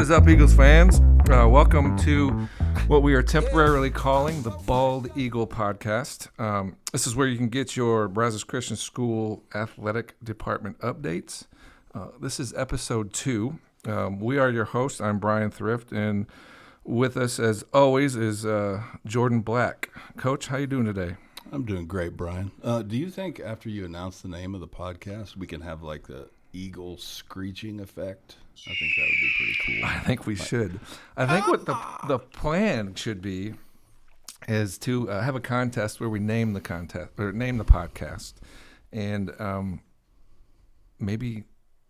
is up, Eagles fans? Welcome to what we are temporarily calling the Bald Eagle Podcast. This is where you can get your Brazos Christian School athletic department updates. This is episode 2. We are your hosts. I'm Brian Thrift, and with us, as always, is Jordan Black. Coach, how you doing today? I'm doing great, Brian. Do you think after you announce the name of the podcast, we can have like the eagle screeching effect? I think that would be pretty cool. I think we should. I think what the plan should be is to have a contest where we name the contest or name the podcast, and maybe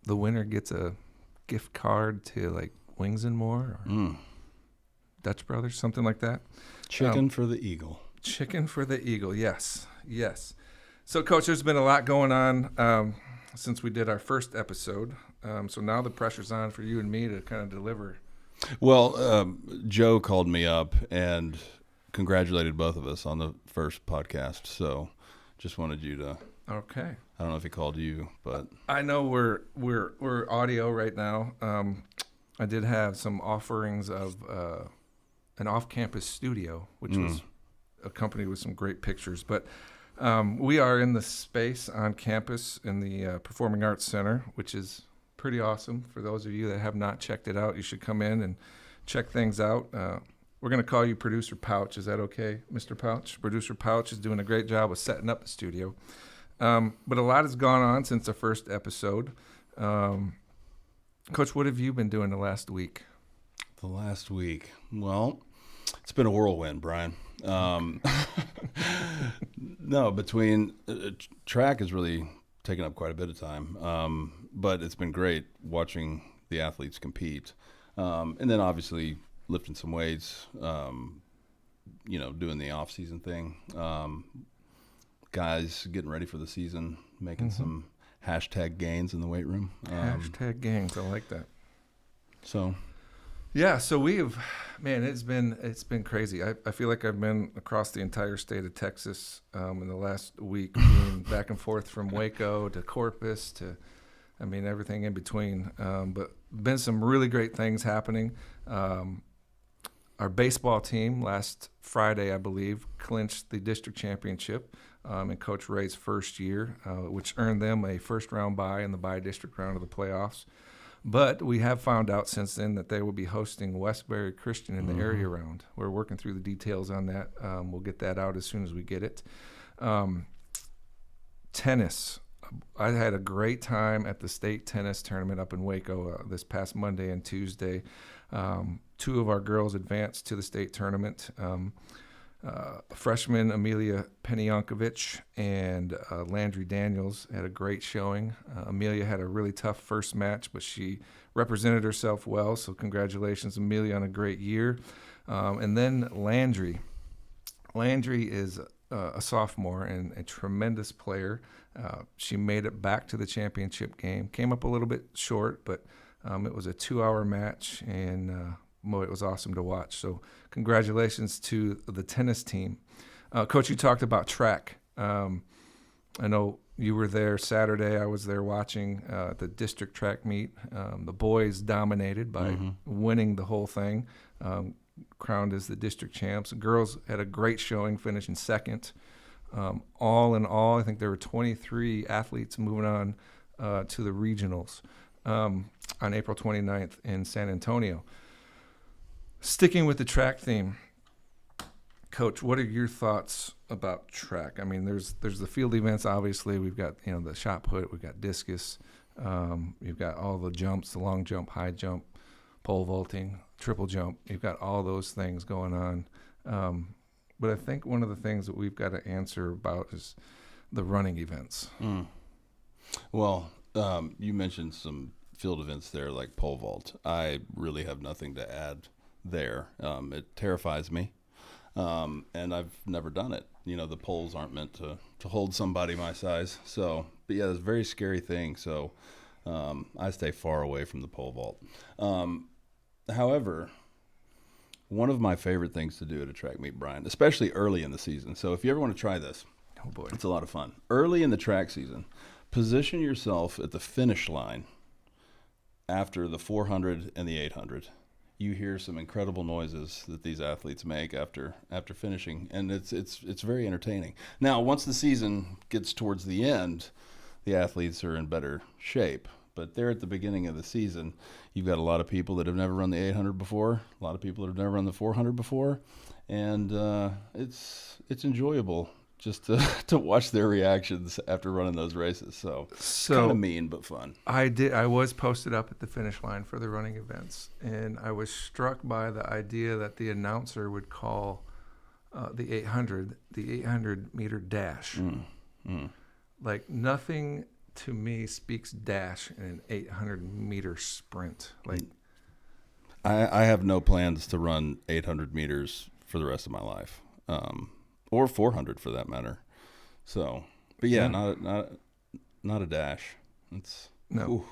the winner gets a gift card to like Wings and More or Dutch Brothers, something like that. Chicken for the eagle. Chicken for the eagle. Yes. So, Coach, there's been a lot going on since we did our first episode. So now the pressure's on for you and me to kind of deliver. Well, Joe called me up and congratulated both of us on the first podcast. So just wanted you to. Okay. I don't know if he called you, but I know we're audio right now. I did have some offerings of an off-campus studio, which was accompanied with some great pictures. But we are in the space on campus in the Performing Arts Center, which is pretty awesome. For those of you that have not checked it out, you should come in and check things out. We're going to call you Producer Pouch. Is that okay, Mr. Pouch? Producer Pouch is doing a great job of setting up the studio. But a lot has gone on since the first episode. Coach, what have you been doing the last week? The last week, well, it's been a whirlwind, Brian. No, between track has really taken up quite a bit of time, but it's been great watching the athletes compete, and then obviously lifting some weights, doing the off-season thing, guys getting ready for the season, making some hashtag gains in the weight room. Hashtag gains, I like that. So. Yeah, so it's been crazy. I feel like I've been across the entire state of Texas in the last week, being back and forth from Waco to Corpus to, everything in between. But been some really great things happening. Our baseball team last Friday, I believe, clinched the district championship in Coach Ray's first year, which earned them a first-round bye in the bi-district round of the playoffs. But we have found out since then that they will be hosting Westbury Christian in the area round. We're working through the details on that. We'll get that out as soon as we get it. Tennis. I had a great time at the state tennis tournament up in Waco this past Monday and Tuesday. 2 of our girls advanced to the state tournament. Freshman Amelia Penyankovich and Landry Daniels had a great showing. Amelia had a really tough first match, but she represented herself well, so congratulations, Amelia, on a great year. And then Landry. Landry is a sophomore and a tremendous player. She made it back to the championship game. Came up a little bit short, but it was a 2-hour match, and it was awesome to watch. So congratulations to the tennis team. Coach, you talked about track. I know you were there Saturday. I was there watching the district track meet. The boys dominated by winning the whole thing, crowned as the district champs. The girls had a great showing, finishing second. All in all, I think there were 23 athletes moving on to the regionals on April 29th in San Antonio. Sticking with the track theme, Coach, what are your thoughts about track? There's the field events. Obviously, we've got the shot put, we've got discus, you've got all the jumps, the long jump, high jump, pole vaulting, triple jump. You've got all those things going on. But I think one of the things that we've got to answer about is the running events. Well, you mentioned some field events there like pole vault. I really have nothing to add there. It terrifies me, and I've never done it. The poles aren't meant to hold somebody my size. So, but yeah, it's a very scary thing. So I stay far away from the pole vault. However, one of my favorite things to do at a track meet, Brian, especially early in the season. So if you ever want to try this, oh boy, it's a lot of fun. Early in the track season, position yourself at the finish line after the 400 and the 800 you hear some incredible noises that these athletes make after finishing, and it's very entertaining. Now, once the season gets towards the end, the athletes are in better shape. But there at the beginning of the season, you've got a lot of people that have never run the 800 before, a lot of people that have never run the 400 before, and it's enjoyable just to watch their reactions after running those races. So kind of mean but fun. I was posted up at the finish line for the running events, and I was struck by the idea that the announcer would call the 800 meter dash. Like nothing to me speaks dash in an 800 meter sprint. Like I have no plans to run 800 meters for the rest of my life. Or 400 for that matter. So, but yeah, not a dash. It's no.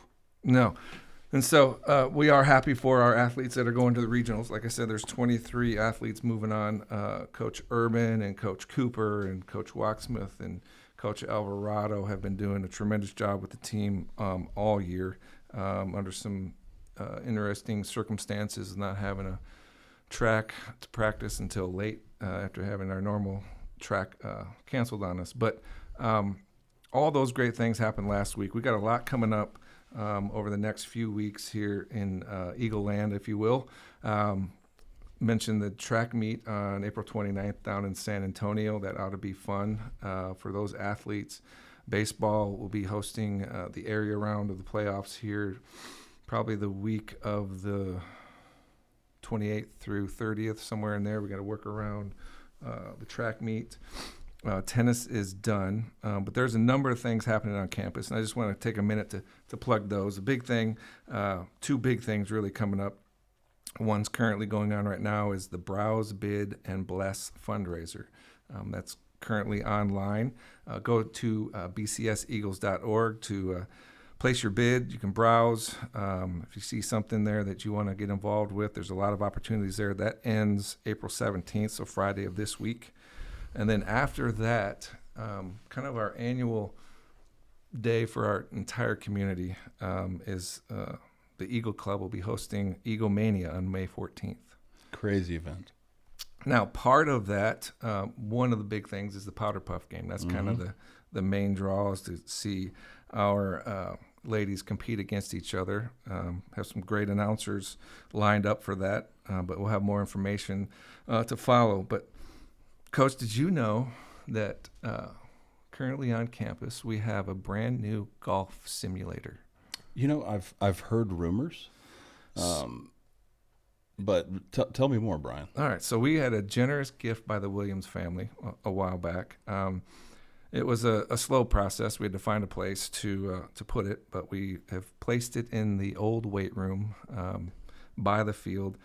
And so we are happy for our athletes that are going to the regionals. Like I said, there's 23 athletes moving on. Coach Urban and Coach Cooper and Coach Walksmith and Coach Alvarado have been doing a tremendous job with the team all year under some interesting circumstances, not having a track to practice until late after having our normal track canceled on us. But all those great things happened last week. We got a lot coming up over the next few weeks here in Eagle Land, if you will. Mentioned the track meet on April 29th down in San Antonio. That ought to be fun for those athletes. Baseball will be hosting the area round of the playoffs here probably the week of the 28th through 30th, somewhere in there. We got to work around the track meet. Tennis is done, but there's a number of things happening on campus, and I just want to take a minute to plug those. A big thing, two big things really coming up. One's currently going on right now is the Browse, Bid, and Bless fundraiser. That's currently online. Go to bcseagles.org to place your bid. You can browse. If you see something there that you want to get involved with, there's a lot of opportunities there. That ends April 17th, so Friday of this week. And then after that, kind of our annual day for our entire community is the Eagle Club will be hosting Eagle Mania on May 14th. Crazy event. Now, part of that, one of the big things is the Powder Puff game. That's kind of the main draw, is to see our ladies compete against each other. Have some great announcers lined up for that, but we'll have more information to follow. But, Coach, did you know that currently on campus we have a brand new golf simulator? You know, I've heard rumors, but tell me more, Brian. All right, so we had a generous gift by the Williams family a while back. It was a slow process. We had to find a place to put it, but we have placed it in the old weight room by the field,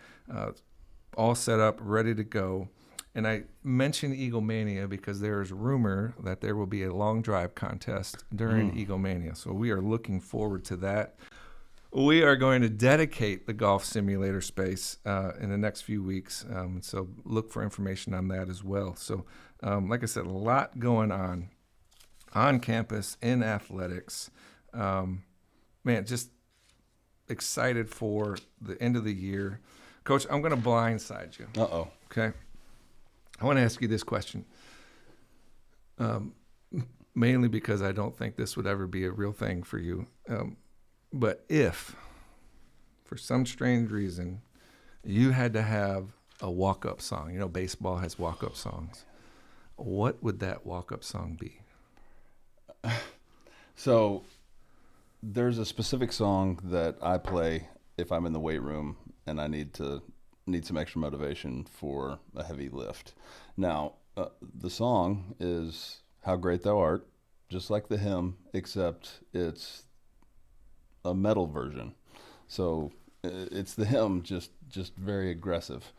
all set up, ready to go. And I mentioned Eagle Mania because there is rumor that there will be a long drive contest during Eagle Mania. So we are looking forward to that. We are going to dedicate the golf simulator space in the next few weeks. So look for information on that as well. So like I said, a lot going on campus in athletics. Man, just excited for the end of the year. Coach, I'm going to blindside you. Uh-oh. Okay. I want to ask you this question, mainly because I don't think this would ever be a real thing for you. But if, for some strange reason, you had to have a walk-up song, you know, baseball has walk-up songs, what would that walk-up song be? So there's a specific song that I play if I'm in the weight room and I need some extra motivation for a heavy lift. Now, the song is How Great Thou Art, just like the hymn, except it's a metal version. So it's the hymn, just very aggressive.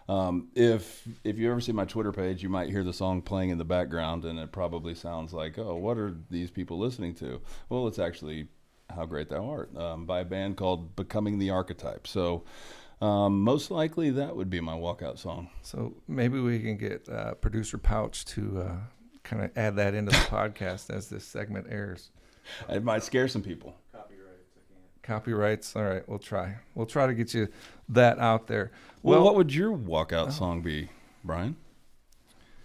If you ever see my Twitter page, you might hear the song playing in the background, and it probably sounds like, oh, what are these people listening to? Well, it's actually How Great Thou Art by a band called Becoming the Archetype. So most likely that would be my walkout song. So maybe we can get producer Pouch to kind of add that into the podcast as this segment airs. It might scare some people. Copyrights. All right, we'll try. We'll try to get you that out there. Well, what would your walkout song be, Brian?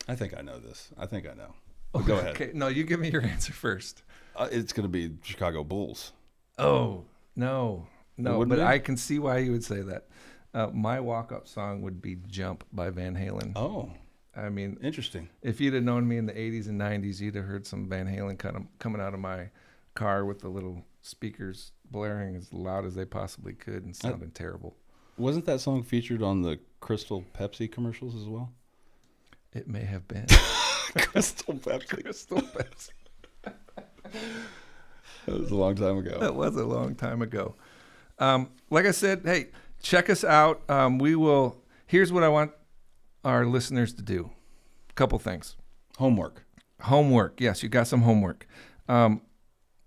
I think I know this. I think I know. But go ahead. Okay, no, you give me your answer first. It's going to be Chicago Bulls. Oh, no. No, wouldn't but be? I can see why you would say that. My walk-up song would be Jump by Van Halen. Oh, I mean, interesting. if you'd have known me in the 80s and 90s, you'd have heard some Van Halen kind of coming out of my car with the little speakers blaring as loud as they possibly could and sounding terrible. Wasn't that song featured on the Crystal Pepsi commercials as well? It may have been. Crystal Pepsi. Crystal Pepsi. That was a long time ago. That was a long time ago. Like I said, hey, check us out. Here's what I want our listeners to do. A couple things. Homework. Yes, you got some homework.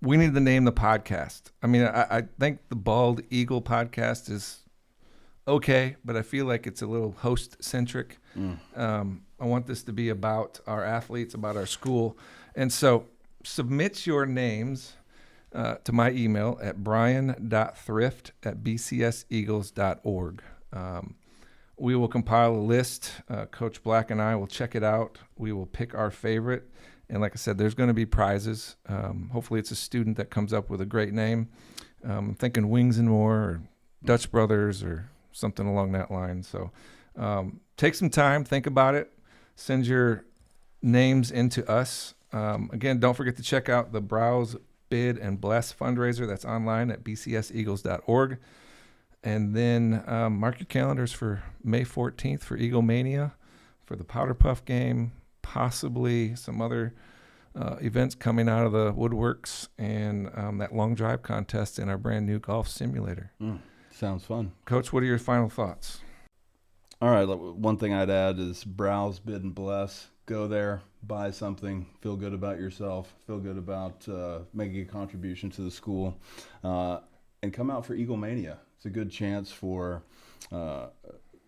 We need to name the podcast. I mean, I think the Bald Eagle podcast is okay, but I feel like it's a little host-centric. I want this to be about our athletes, about our school. And so submit your names to my email at brian.thrift@bcseagles.org. We will compile a list. Coach Black and I will check it out. We will pick our favorite. And like I said, there's going to be prizes. Hopefully it's a student that comes up with a great name. I'm thinking Wings and More or Dutch Brothers or something along that line. So take some time, think about it. Send your names into us. Again, don't forget to check out the Browse, Bid, and Bless fundraiser that's online at bcseagles.org. And then mark your calendars for May 14th for Eagle Mania, for the Powder Puff game, possibly some other events coming out of the woodworks, and that long drive contest in our brand new golf simulator. Sounds fun. Coach, what are your final thoughts? All right. One thing I'd add is browse, bid, and bless. Go there, buy something, feel good about yourself, feel good about making a contribution to the school, and come out for Eagle Mania. It's a good chance for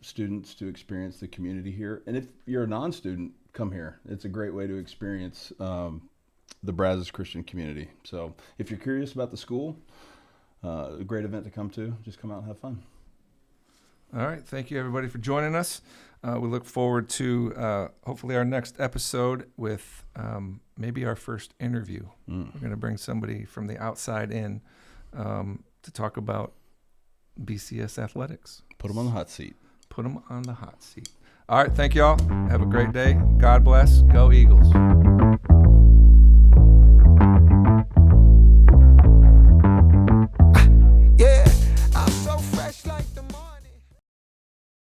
students to experience the community here. And if you're a non-student, come here. It's a great way to experience the Brazos Christian community. So if you're curious about the school, a great event to come to. Just come out and have fun. All right. Thank you, everybody, for joining us. We look forward to hopefully our next episode with maybe our first interview. We're going to bring somebody from the outside in to talk about BCS athletics. Put them on the hot seat. Put them on the hot seat. All right. Thank you all. Have a great day. God bless. Go Eagles.